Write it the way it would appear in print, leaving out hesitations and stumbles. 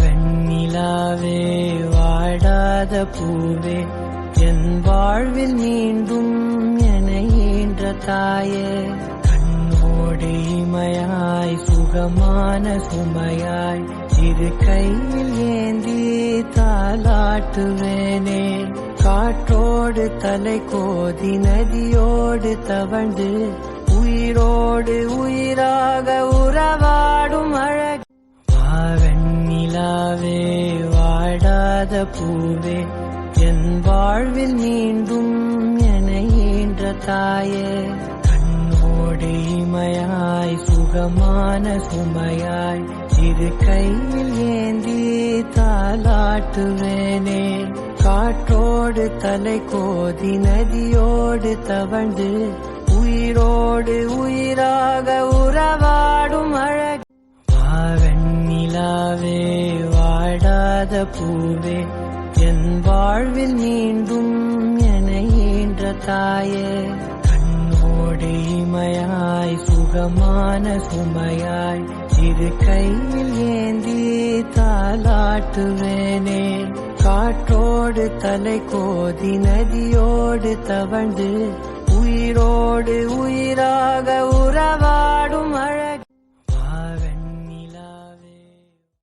வெண்ணிலாவே வாடாத பூவே என் வாழ்வில் மீண்டும் என ஈன்ற தாயே கண்ணோடு இமையாய் சுகமான சுமையாய் இரு கையில் ஏந்தி தாலாட்டுவேனே காற்றோடு தலை கோதி நதியோடு தவழ்ந்து உயிரோடு உயிராக உறவாடும் அழகு வெண்ணிலாவே வாடாத பூவே என் வாழ்வில் மீண்டும் என ஈன்ற தாயே கண்ணோடு இமையாய் சுகமான சுமையாய் இரு கையில் ஏந்தி தாலாட்டுவேனே காற்றோடு தலை கோதி நதியோடு தவழ்ந்து உயிரோடு உயிராக உறவாடும் அழகு வெண்ணிலாவே வாடாத பூவே என் வாழ்வில் மீண்டும் என ஈன்ற தாயே கண்ணோடு இமையாய் சுகமான சுமையாய் இரு கையில் ஏந்தி தாலாட்டுவேனே காற்றோடு தலை கோதி நதியோடு தவழ்ந்து உயிரோடு உயிராக உறவாடும் அழகு